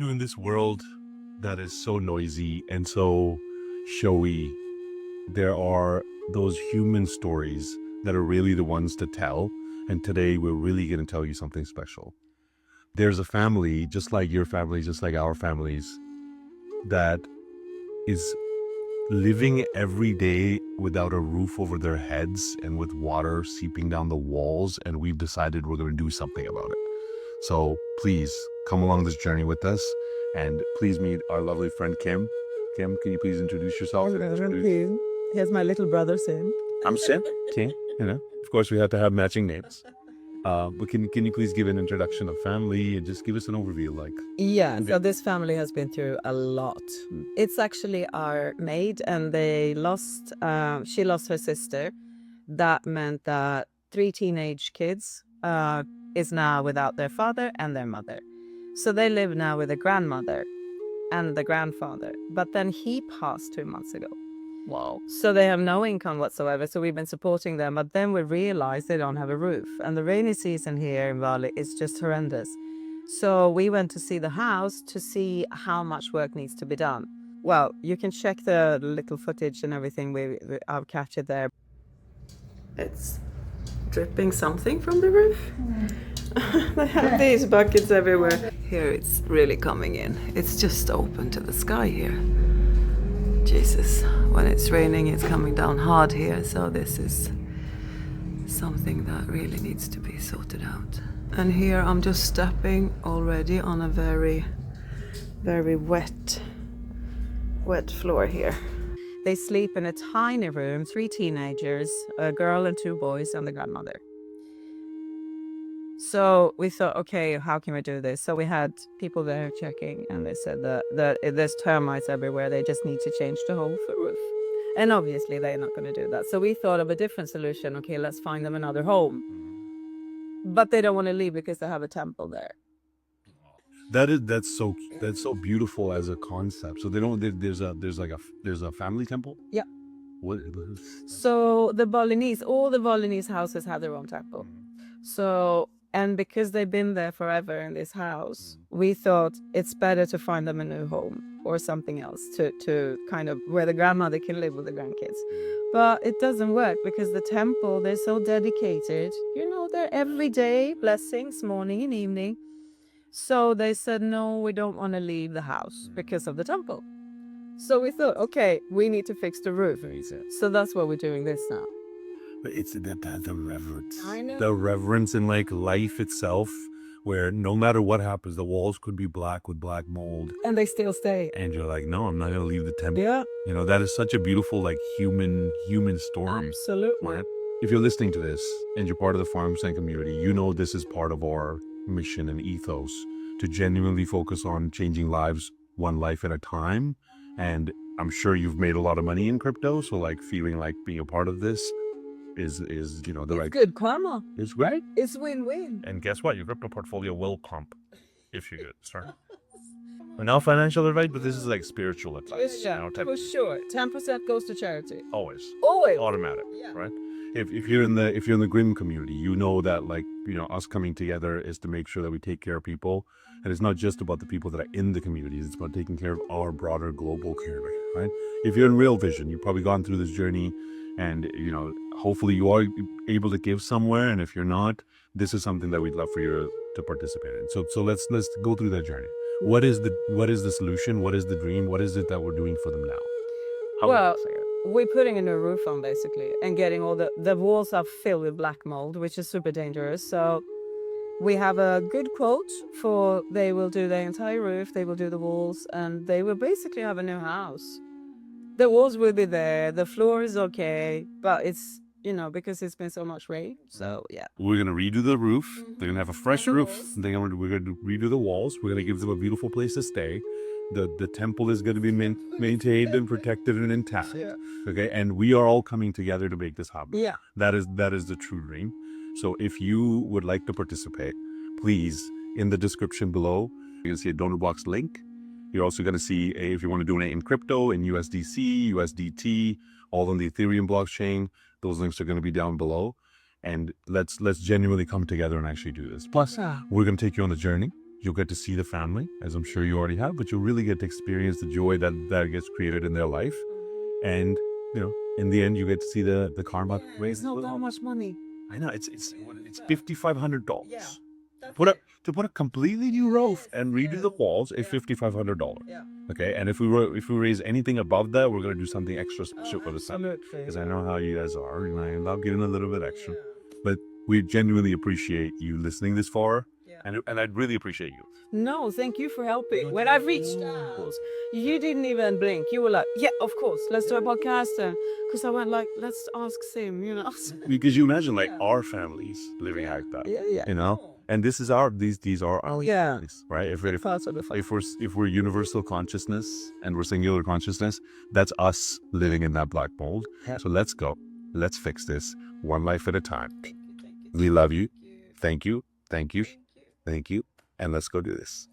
In this world that is so noisy and so showy, there are those human stories that are really the ones to tell. And today we're really going to tell you something special. There's a family, just like your family, just like our families, that is living every day without a roof over their heads and with water seeping down the walls. And we've decided we're going to do something about it. So please come along this journey with us, and please meet our lovely friend Kim. Kim, can you please introduce yourself? Here's my little brother, Sim. I'm Sim. Kim. Of course, we have to have matching names. But can you please give an introduction of family and just give us an overview? Yeah, so this family has been through a lot. It's actually our maid, and she lost her sister. That meant that 3 teenage kids is now without their father and their mother. So they live now with a grandmother and the grandfather. But then he passed 2 months ago. Wow. So they have no income whatsoever. So we've been supporting them. But then we realized they don't have a roof. And the rainy season here in Bali is just horrendous. So we went to see the house to see how much work needs to be done. Well, you can check the little footage and everything I've captured there. It's dripping something from the roof. They have these buckets everywhere. Here it's really coming in. It's just open to the sky here. Jesus, when it's raining, it's coming down hard here. So this is something that really needs to be sorted out. And here I'm just stepping already on a very, very wet floor here. They sleep in a tiny room, 3 teenagers, a girl and 2 boys, and the grandmother. So we thought, okay, how can we do this? So we had people there checking, and they said that there's termites everywhere. They just need to change the whole roof. And obviously they're not going to do that. So we thought of a different solution. Okay, let's find them another home. But they don't want to leave because they have a temple there. That's so beautiful as a concept. So there's a family temple. Yeah. What? So all the Balinese houses have their own temple. So, and because they've been there forever in this house, we thought it's better to find them a new home or something else to kind of where the grandmother can live with the grandkids. But it doesn't work because the temple, they're so dedicated. They're every day blessings, morning and evening. So they said, no, we don't want to leave the house because of the temple. So we thought, okay, we need to fix the roof. So that's why we're doing this now. But it's the reverence. I know. The reverence in life itself, where no matter what happens, the walls could be black with black mold. And they still stay. And you're like, no, I'm not going to leave the temple. Yeah. That is such a beautiful, human story. Absolutely. Right? If you're listening to this and you're part of the Farmsent community, this is part of our mission and ethos to genuinely focus on changing lives one life at a time. And I'm sure you've made a lot of money in crypto. So feeling like being a part of this is It's good karma. It's great. It's win-win. And guess what? Your crypto portfolio will comp if you get started. We're not financial advice, but this is spiritual advice. Yeah, for sure. 10% goes to charity. Always. Always. Automatic. Yeah. Right? If you're in the Grim community, that us coming together is to make sure that we take care of people. And it's not just about the people that are in the communities, it's about taking care of our broader global community, right? If you're in Real Vision, you've probably gone through this journey, and hopefully you are able to give somewhere. And if you're not, this is something that we'd love for you to participate in. So let's go through that journey. What is the solution? What is the dream? What is it that we're doing for them now? We're putting a new roof on basically, and getting all the walls are filled with black mold, which is super dangerous. So we have a good quote they will do the entire roof, they will do the walls, and they will basically have a new house. The walls will be there, the floor is okay, but it's, because it's been so much rain. So yeah. We're going to redo the roof. They're going to have a fresh roof. We're going to redo the walls. We're going to give them a beautiful place to stay. The temple is going to be maintained and protected and intact. Yeah. Okay, and we are all coming together to make this happen. Yeah. That is the true dream. So if you would like to participate, please, in the description below, you're going to see a donor box link. You're also going to see if you want to donate in crypto, in USDC, USDT, all on the Ethereum blockchain. Those links are going to be down below. And let's genuinely come together and actually do this. Plus, we're going to take you on the journey. You'll get to see the family, as I'm sure you already have, but you'll really get to experience the joy that gets created in their life. And, in the end, you get to see the karma raise. It's not that much money. I know, it's $5,500. To put a completely new roof and redo the walls is $5,500. Okay, and if we raise anything above that, we're gonna do something extra special for the son. Because I know how you guys are, and I love giving a little bit extra. But we genuinely appreciate you listening this far, and I'd really appreciate you. No, thank you for helping. When I reached out, you didn't even blink. You were like, yeah, of course, let's do a podcast. Because I went like, let's ask Sim, Because you imagine like our families living like that, and this is these are our families, right? If we're universal consciousness and we're singular consciousness, that's us living in that black mold. So let's go. Let's fix this one life at a time. We love you. Thank you. Thank you. Thank you. And let's go do this.